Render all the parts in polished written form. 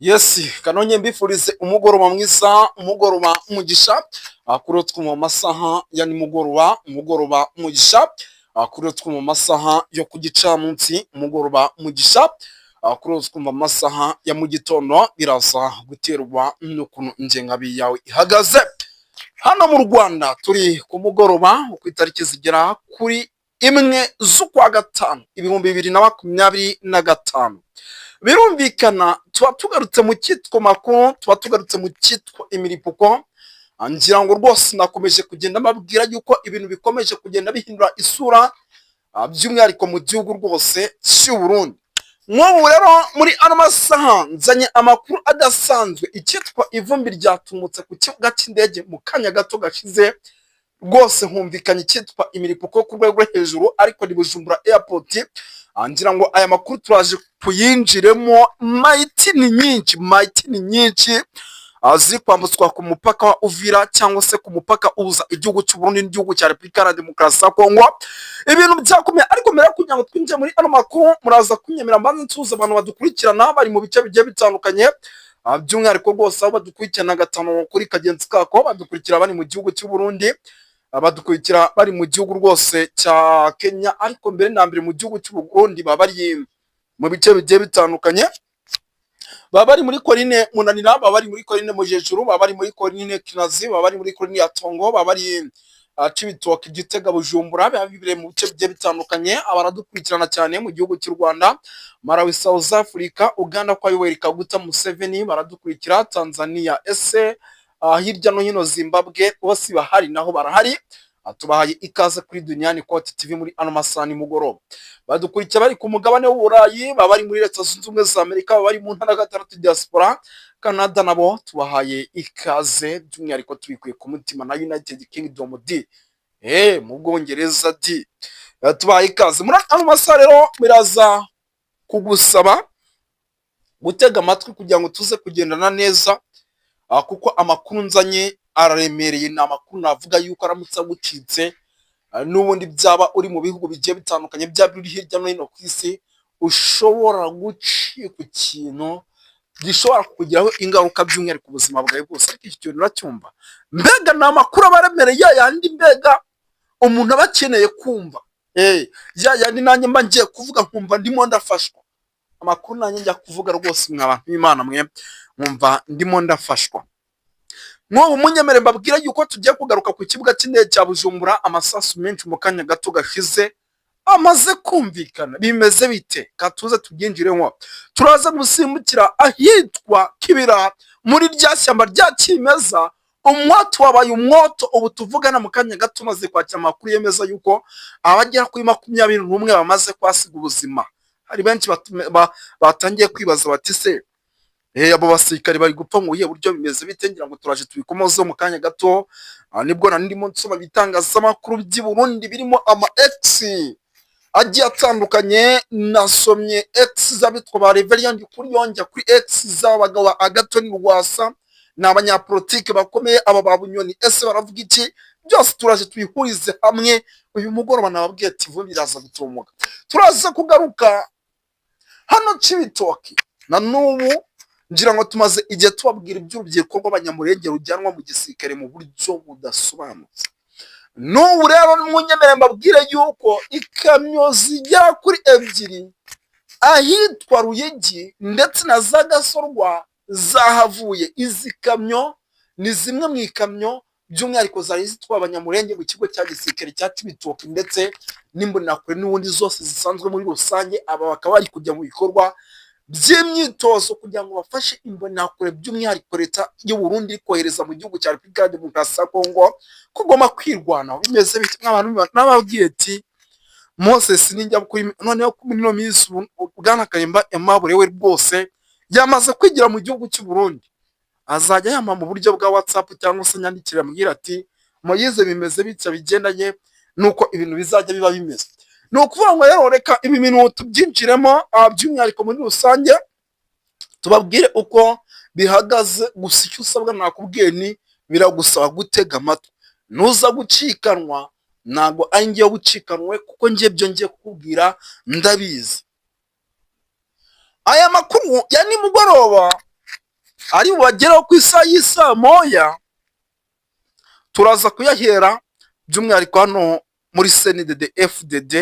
Yes, kanonye mbifurize umugoroba mwiza, umugoroba umugisha, kurotwa mu masaha ya nimugoroba, umugoroba umugisha, kurotwa mu masaha yo ku gicamunsi, umugoroba umugisha, kurotwa mu masaha ya mu gitondo, biraza guterwa n'ukuntu ingengabihe yawe ihagaze. Hano mu Rwanda turi ku mugoroba ku itariki zigera kuri 1 z'ukwa gatanu 2025. Birumvikana tuba tugarutse mu cyitwa makuru, tuba tugarutse mu cyitwa imiripuko. Ngira ngo rwose nakomeje kugenda mbabwira yuko ibintu bikomeje kugenda bihindura isura, by'umwihariko mu gihugu rwose cy'u Burundi. Nk'ubu rero muri ano masaha nzanye amakuru adasanzwe, icyitwa ivumbi ryatumutse ku kibuga cy'indege mu kanya gato gashize, rwose humvikanye icyitwa imiripuko ku rwego hejuru, ariko ni Bujumbura Airport. Ngira ngo aya makuru turaje kuyinjiremo. Mayiti ni nyinshi ziri kwambutswa ku mupaka wa Uvira cyangwa se ku mupaka uza igihugu cy'u Burundi n'igihugu cya Repubulika ya Demokarasi ya Kongo. Ibintu byakomeye, ariko mbere yo kugira ngo twinjire muri ano makuru, muraza kunyemera mbanze nsuhuza abantu badukurikirana bari mu bice bigiye bitandukanye, by'umwihariko rwose aho badukurikirana gatanu kuri kagenzi kako, badukurikira bari mu gihugu cy'u Burundi, badukurikira bari mu gihugu rwose cya Kenya, ariko mbere na mbere mu gihugu cy'u Burundi baba bari mu bice bigiye bitandukanye, baba bari muri Korine Munanira, baba bari muri Korine Mujejuru, baba bari muri Korine Kinazi, baba bari muri Korine ya Tongo, baba bari Cibitoke, Gitega, Bujumbura, baba bibire mu bice bigiye bitandukanye. Abaradukurikirana cyane mu gihugu cy'u Rwanda, Malawi, South Africa, Uganda kwa Yoweri Kaguta Museveni baradukurikira, Tanzania, hirya no hino Zimbabwe, bose bahari naho barahari. Tubahaye ikaze kuri Duniani Kote TV muri ano masaha nimugoroba. Badukurikira bari ku mugabane w'Uburayi, baba bari muri Leta Zunze Ubumwe za Amerika, baba bari mu ntara gatandatu diaspora, Canada, nabo tubahaye ikaze, by'umwihariko tubikuye ku mutima na United Kingdom mu Bwongereza tubahaye ikaze. Muri ano masaha rero biraza kugusaba gutega amatwi kugira ngo tuze kugendana neza, kuko amakuru nzanye araremereye. Ni amakuru navuga yuko aramutse agucitse, n'ubundi byaba uri mu bihugu bigiye bitandukanye, byaba uri hirya no hino ku isi, ushobora gucika ikintu gishobora kukugiraho ingaruka, by'umwihariko ubuzima bwawe bwose. Ariko iki kintu uracyumva? Mbega ni amakuru aba aremereye, yandi mbega umuntu aba akeneye kumva, yandi nanjye mba ngiye kuvuga nkumva ndimo ndafashwa. Amakuru nanjye njya kuvuga rwose mwa bantu b'Imana mwe, nkumva ndimo ndafashwa. Nk'ubu munyemere mbabwira yuko tugiye kugaruka ku kibuga cy'indege cya Bujumbura. Amasasu menshi mu kanya gato gashize amaze kumvikana. Bimeze bite? Katuze tubyinjiremo. Turaza gusimbukira ahitwa Kibira, muri rya shyamba rya kimeza. Umwoto wabaye umwoto. Ubu tuvugana mu kanya gato maze kwakira amakuru yemeza yuko abagera kuri 21 bamaze kwasiga ubuzima. Hari benshi batangiye kwibaza bati se abo basirikare bari gupfa mu buhe buryo, bimeze bite? Ngira ngo turaje tubikomozo mu kanya gato. Nibwo ndimo nsoma bitangazamakuru by'i Burundi birimo ama X agiye atandukanye. Nasomye X z'abitwa ba Reverend kuri yongera kuri X z'abagabo Agathon Rwasa, ni abanyapolitike bakomeye aba babunyoni. Ese baravuga iki? Byose turaje twihurize hamwe uyu mugoroba. Nababwiye ati vumbi biraza gutumuka. Turaza kugaruka hano Cibitoke na n'ubu. Ngira ngo tumaze igihe tubabwira iby'urubyiruko rw'abanyamurenge rujyanwa mu gisirikare mu buryo budasobanutse. N'ubu rero munyemere mbabwire yuko ikamyo zigera kuri 2 ahitwa Ruyigi ndetse na za Gasorwa zahavuye. Izi kamyo ni zimwe mu ikamyo by'umwihariko zari zitwa abanyamurenge mu kigo cya gisirikare cya Cibitoke ndetse n'imbonakure n'ubundi zose zisanzwe muri rusange. Aba bakaba bari kujya mu bikorwa by'imyitozo kugira ngo bafashe imbonakure, by'umwihariko Leta y'u Burundi kohereza mu gihugu cya Repubulika ya Demokarasi ya Kongo kugoma kwirwanaho. Bimeze bite nk'abantu n'ababwiye ati Moses ninjya kuri noneho muri no minsi Bwana Kayimba Aimable we rwose yamaze kwigira mu gihugu cy'u Burundi. Azajya yama mu buryo bwa WhatsApp cyangwa se nyandikira mbwira ati Moyize bimeze bitya bigendanye nuko ibintu bizajya biba bimeze. Ni ukuvuga ngo rero reka ibi bintu tubyinjiremo, by'umwihariko muri rusange tubabwire uko bihagaze. Gusa icyo usabwa nakubwiye ni biragusaba gutega amatwi. Nuza gucikanwa ntago ari ngiye gucikanwe, kuko ngiye byo ngiye kukubwira ndabizi. Aya makuru ya nimugoroba ari bubageraho ku isaha y'isaa moya, turaza kuyahera by'umwihariko hano muri CNDD FDD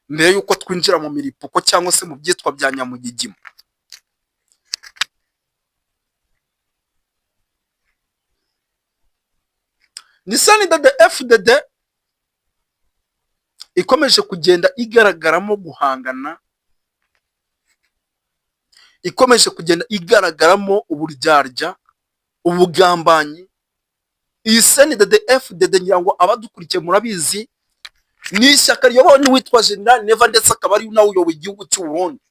mbere y'uko twinjira mu miripuko cyangwa se mu byitwa bya nyamugigima. Ni CNDD FDD ikomeje kugenda igaragaramo guhangana, ikomeje kugenda igaragaramo uburyarya, ubugambanyi. Iyi CNDD FDD ngira ngo abadukurikiye murabizi, ni ishyaka riyobowe n'uwitwa General Neva ndetse akaba ari nawe uyoboye igihugu cy'u Burundi.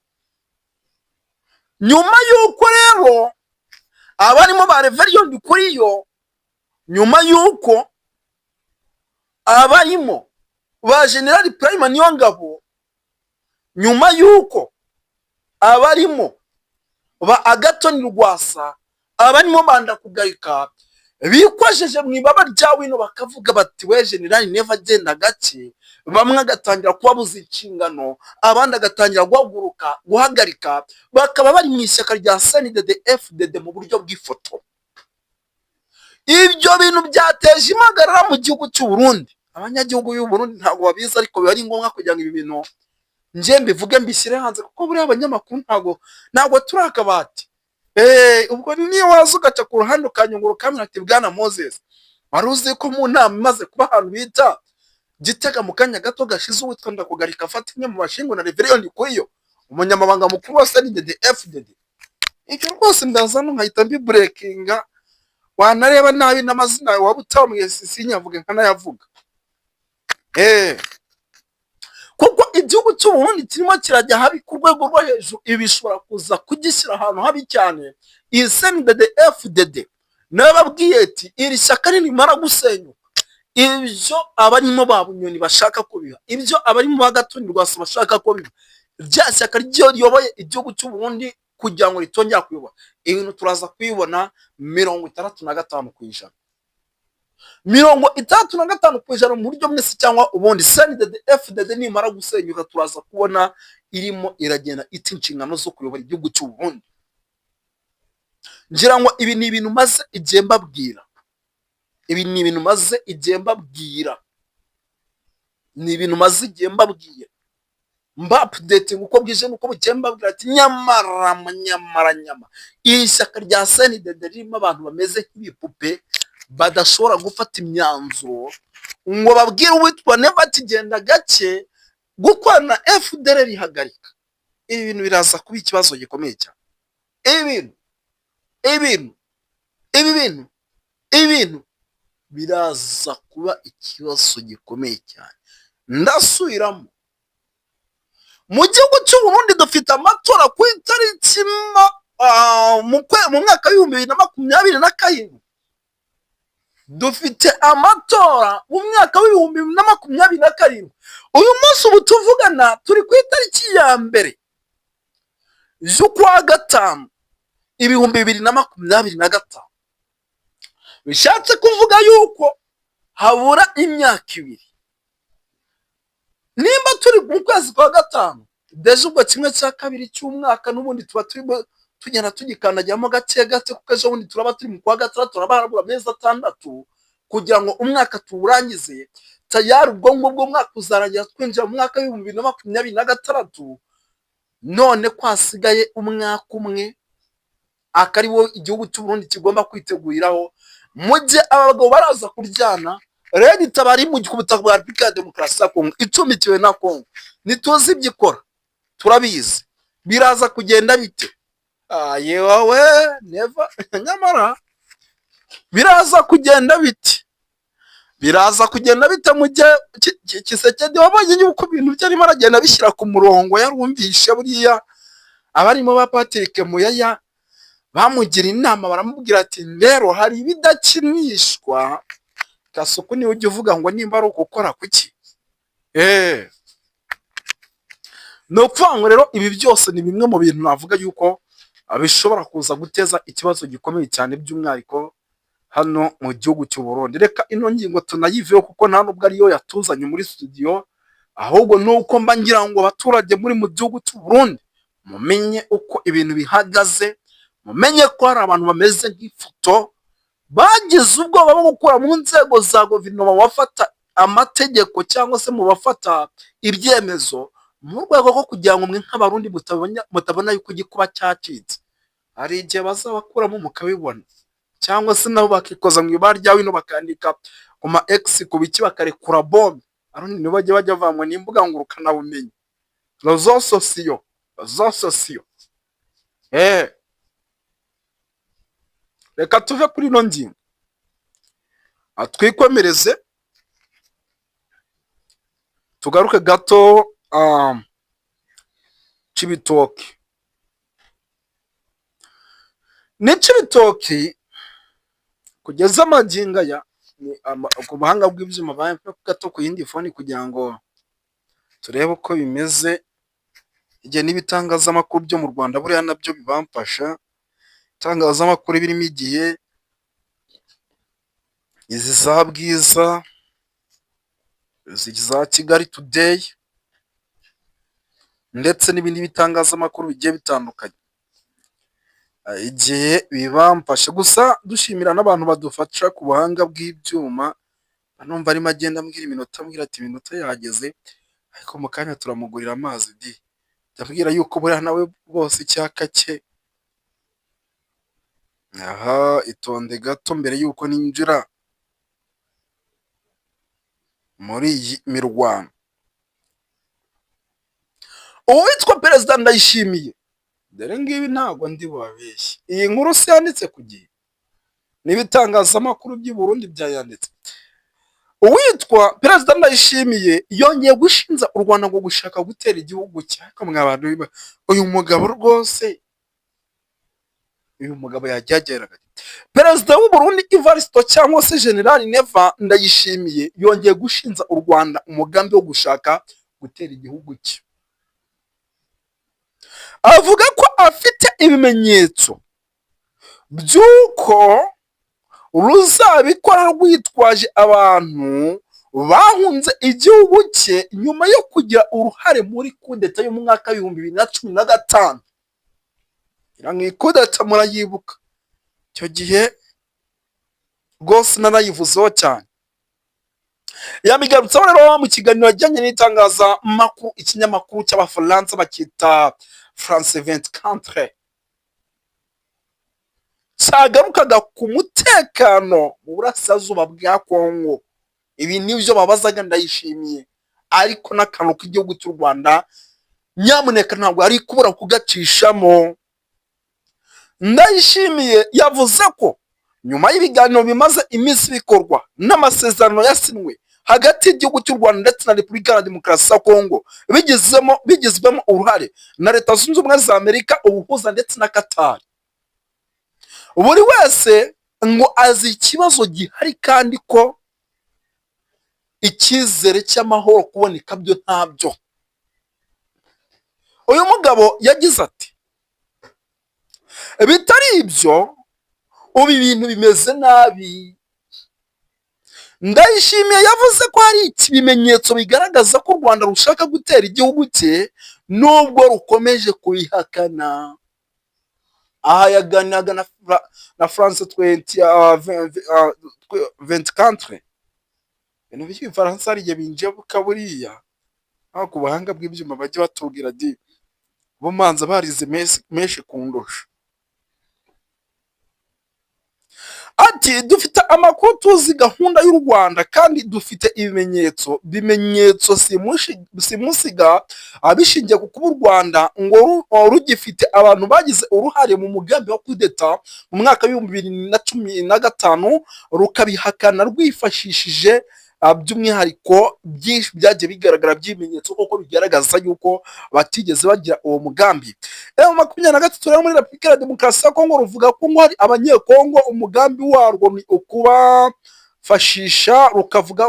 Nyuma y'uko rero abarimo ba Reverien kuri yo, nyuma y'uko abarimo ba General Prime Niyongabo, nyuma y'uko abarimo ba Agathon Rwasa, abarimo banda kugarika bikwajeje mu ibaba ryawe no bakavuga bati we General Neva agenda gake, bamwe agatangira kubabuza inshingano, abandi agatangira guhagarika, bakaba bari mu ishyaka rya CNDD FDD mu buryo bw'ifoto. Ibyo bintu byateje impagarara mu gihugu cy'u Burundi. Abanyagihugu y'u Burundi ntabwo babizi, ariko biba ari ngombwa kugira ngo ibi bintu nje mbivuge mbishyire hanze, kuko buriya abanyamakuru ntabwo turi akabati. Ubwo niyo waza ugaca ku ruhande ukanyungura ukamenya ati Bwana Moses, wari uzi ko mu nama imaze kuba ahantu bita Gitega mu kanya gato gashize uwitwa Ndakugarika afata imwe mu bashingo na Reverien Kuyo, umunyamabanga mukuru wa CNDD FDD. Icyo rwose ndaza nkahita mbiburekinga, wanareba nabi n'amazina yawe waba utamwiye sinyavuge nkanayavuga. Kuko igihugu cy'u Burundi kirimo kirajya habi ku rwego rwo hejuru, ibi bishobora kuza kugishyira ahantu habi cyane. Iyi CNDD FDD nawe babwiye ati iri shyaka nimara gusenyuka, ibyo abarimo ba Bunyoni bashaka ko biba, ibyo abarimo ba Agathon Rwasa bashaka ko biba, rya shyaka ryo riyoboye igihugu cy'u Burundi kugira ngo ritongera kuyobora, ibintu turaza kwibona 65%. 65% mu buryo mwese cyangwa ubundi. CNDD FDD nimara gusenyuka turaza kubona irimo iragenda ita inshingano zo kuyobora igihugu cy'u Burundi. Ngira ngo ibi ni ibintu maze igihe mbabwira, ibi ni ibintu maze igihe mbabwira, ni ibintu maze igihe mbabwira, updating uko bwije nuko bukeye mbabwira ati nyamara iri shyaka rya CNDD ririmo abantu bameze nk'ibipupe badashobora gufata imyanzuro ngo babwire uwitwa Neva ati genda gake, gukorana FDL rihagarika. Ibi bintu biraza kuba ikibazo gikomeye cyane. Ibintu biraza kuba ikibazo gikomeye cyane. Ndasubiramo, mu gihugu cy'u Burundi dufite amatora ku itariki mu mwaka w'2027. Dufite amatora mu mwaka w'2027. Uyu munsi ubu tuvugana turi ku itariki ya mbere z'ukwa gatanu 2025. Bishatse kuvuga yuko habura imyaka 2. Nimba turi mu kwezi kwa gatanu, deje ubwo kimwe cya kabiri cy'umwaka n'ubundi tuba turimo tugenda tugikandagiramo gake gake, kuko ejo bundi turaba turi mu kwa gatandatu, turabarabura amezi 6 kugira ngo umwaka tuwurangize tayari. Ubwo ngubwo umwaka uzarangira twinjira mu mwaka w'2026. None kwasigaye umwaka umwe akari wo igihugu cy'u Burundi kigomba kwiteguriraho. Mujye abagabo baraza kuryana, rero itabari mu gikubutaka bwa Republika ya Demokarasi ya Kongo icumitiwe na Kongo, nituzi byikora, turabizi biraza kugenda bite. Yewe Neva nyamara biraza kugenda bite, mu gihe Kisekedi wabonye yuko ibintu byarimo aragenda bishyira ku murongo. Yarumvishe buriya abarimo ba Patrick Muyaya bamugira inama, baramubwira ati rero hari ibidakinishwa, Kasuku niwe ujya uvuga ngo nimba ari ukukora kuki. No kuvuga rero ibi byose ni bimwe mu bintu navuga yuko bishobora kuza guteza ikibazo gikomeye cyane, by'umwihariko hano mu gihugu cy'u Burundi. Reka ino ngingo tunayiveho kuko nta nubwo ariyo yatuzanye muri studio, ahubwo nuko mba ngira ngo abaturage muri mu gihugu cy'u Burundi mumenye uko ibintu bihagaze, mumenye ko hari abantu bameze nk'ifoto bagize ubwoba bwo gukura mu nzego za guverinoma bafata amategeko cyangwa se mu bafata ibyemezo mu rwego rwo kugira ngo mwe nk'abarundi mutabona yuko igikuba cyacitse. Hari igihe bazabakuramo mukabibona, cyangwa se nabo bakikoza mu ibara rya wino bakandika ku ma X ku biki bakarekura bombe. Arundi nibo bajya bavanywe n'imbuga ngurukana bumenyi, rezo sosiyo. Reka tuve kuri ino ngingo twikomereze tugaruke gato Cibitoke. Ni Cibitoke kugeza amagingo aya ku buhanga bw'ibyuma baye gato ku yindi foni kugira ngo turebe uko bimeze. Igihe n'ibitangazamakuru byo mu Rwanda buriya nabyo bibamfasha, itangazamakuru birimo igihe, izi za Bwiza, izi za Kigali Today ndetse n'ibindi bitangazamakuru bigiye bitandukanye, igihe bibamfasha. Gusa dushimira n'abantu badufasha ku buhanga bw'ibyuma, numva arimo agenda ambwira iminota, ambwira ati iminota yageze, ariko mu kanya turamugurira amazi di, ndabwira yuko buriya nawe bose icyaka cye. Aha itonde gato mbere yuko ninjira muri iyi mirwano. Uwitwa Perezida Ndayishimiye, dore ngibi ntabwo ndi babeshye, iyi nkuru se yanditse ku gihe, n'ibitangazamakuru by'i Burundi byayanditse. Uwitwa Perezida Ndayishimiye yongeye gushinja u Rwanda ngo gushaka gutera igihugu cye. Ariko mwabantu, uyu mugabo rwose, uyu mugabo yajyageraga. Perezida w'u Burundi Evariste cyangwa se General Neva Ndayishimiye yongeye gushinja u Rwanda umugambi wo gushaka gutera igihugu cye. Avuga ko afite ibimenyetso by'uko ruzabikora rwitwaje abantu bahunze igihugu cye nyuma yo kugira uruhare muri kudeta yo mu mwaka w'ibihumbi 2015. Iyi kudeta murayibuka, icyo gihe rwose narayivuzeho cyane. Yabigarutseho rero mu kiganiro ajyanye n'itangazamakuru, ikinyamakuru cy'Abafaransa bakita France 24, cyagarukaga ku mutekano mu burasirazuba bwa Kongo. Ibi nibyo babazaga Ndayishimiye, ariko n'akantu k'igihugu cy'u Rwanda nyamuneka ntabwo ari kubura kugacishamo. Ndayishimiye yavuze ko nyuma y'ibiganiro bimaze iminsi bikorwa n'amasezerano yasinwe hagati y'igihugu cy'u Rwanda ndetse na Repubulika ya Demokarasi ya Kongo, bigizwemo uruhare na Leta Zunze Ubumwe za Amerika, Ubuhuza ndetse na Qatar, buri wese ngo azi ikibazo gihari kandi ko icyizere cy'amahoro kuboneka byo ntabyo. Uyu mugabo yagize ati bitari ibyo ubu ibintu bimeze nabi. Ndayishimiye yavuze ko hari ibimenyetso bigaragaza ko u Rwanda rushaka gutera igihugu cye nubwo rukomeje kubihakana. Aha yaganiraga na France 24, ibintu by'ibifaransa hari igihe binjebuka buriya, aho ku buhanga bw'ibyuma bajya batubwira di bo manza barize menshi kundusha. Ati dufite amakuru, tuzi gahunda y'u Rwanda kandi dufite ibimenyetso simusiga abishingiye ku kuba u Rwanda ngo rugifite abantu bagize uruhare mu mugambi wa kudeta mu mwaka w'ibihumbi 2015, rukabihakana rwifashishije by'umwihariko byinshi byagiye bigaragara by'ibimenyetso koko bigaragaza yuko batigeze bagira uwo mugambi. M23 rero muri Repubulika ya Demokarasi ya Kongo ruvuga ko ngo hari abanyekongo umugambi warwo ni ukubafashisha, rukavuga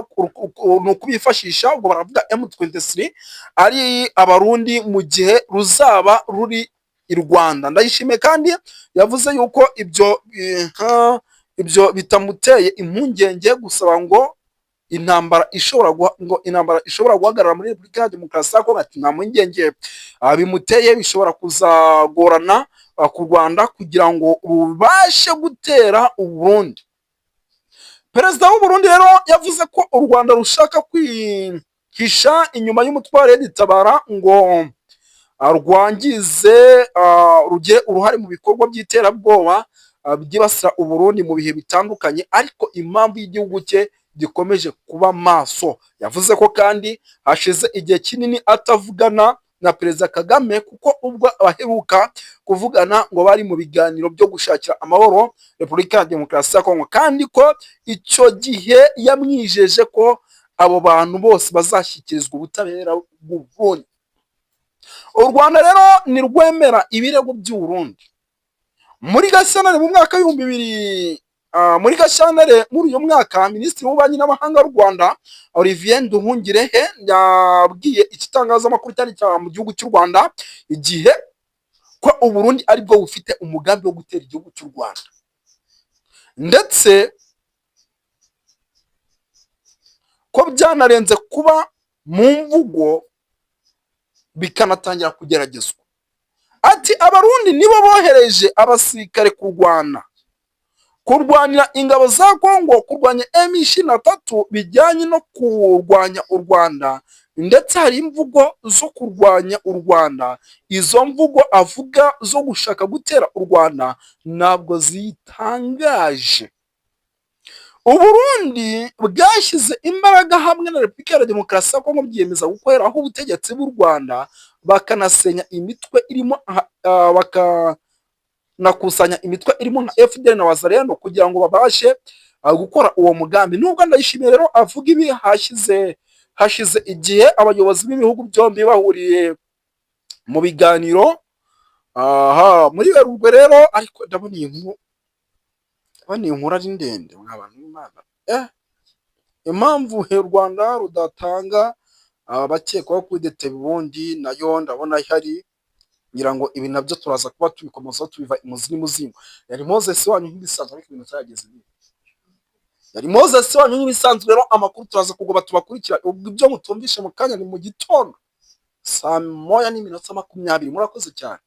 no kubifashisha, ubwo baravuga M23 ari abarundi mu gihe ruzaba ruri i Rwanda. Ndayishimiye kandi yavuze yuko ibyo bitamuteye impungenge, gusaba ngo intambara ishobora guhagarara muri Repubulika ya Demokarasi ya Kongo. Ati nta mpungenge bimuteye, bishobora kuzagorana ku Rwanda kugira ngo rubashe gutera u Burundi. Perezida w'u Burundi rero yavuze ko u Rwanda rushaka kwihisha inyuma y'umutware Tabara ngo rwangize rugire uruhare mu bikorwa by'iterabwoba byibasira u Burundi mu bihe bitandukanye, ariko impamvu y'igihugu cye gikomeje kuba maso. Yavuze ko kandi hashize igihe kinini atavugana na Perezida Kagame, kuko ubwo abaheruka kuvugana ngo bari mu biganiro byo gushakira amahoro Repubulika ya Demokarasi ya Kongo, kandi ko icyo gihe yamwijeje ko abo bantu bose bazashyikirizwa ubutabera bw'u Burundi. U Rwanda rero ntirwemera ibirego by'u Burundi. Muri Gashyantare mu mwaka w'ibihumbi bibiri, muri Gashyantare muri uyu mwaka, Minisitiri w'Ububanyi n'Amahanga w'u Rwanda Olivier Nduhungirehe yabwiye igitangazamakuru cyari mu gihugu cy'u Rwanda igihe ko u Burundi aribwo bufite umugambi wo gutera igihugu cy'u Rwanda, ndetse ko byanarenze kuba mu mvugo bikanatangira kugeragezwa. Ati abarundi nibo bohereje abasirikare kurwanira ingabo za Kongo, kurwanya M23 bijyanye no kurwanya u Rwanda, ndetse hari imvugo zo kurwanya u Rwanda. Izo mvugo avuga zo gushaka gutera u Rwanda ntabwo zitangaje. U Burundi bwashyize imbaraga hamwe na Repubulika ya Demokarasi ya Kongo, byiyemeza gukoreraho ubutegetsi bw'u Rwanda, bakanasenya imitwe irimo bakanakusanya imitwe irimo nka FDL na Wazalendo kugira ngo babashe gukora uwo mugambi. Nubwo Ndayishimiye rero avuga ibi, hashize igihe abayobozi b'ibihugu byombi bahuriye mu biganiro muri Werurwe rero, ariko ndabona iyi nkuru ari ndende mw'abantu b'Imana. Impamvu u Rwanda rudatanga abakekwaho kudeta Burundi nayo ndabona ihari, ngira ngo ibi nabyo turaza kuba tubikomozaho tubiva imuzi n'umuzingo. Yari Moses wanyu nk'ibisanzwe, ariko ibintu cyageze ibi. Yari Moses wanyu nk'ibisanzwe rero, amakuru turaza kugoba tubakurikira. Ibyo mutumvishe mu kanya ni mu gitondo 1:20. Murakoze cyane.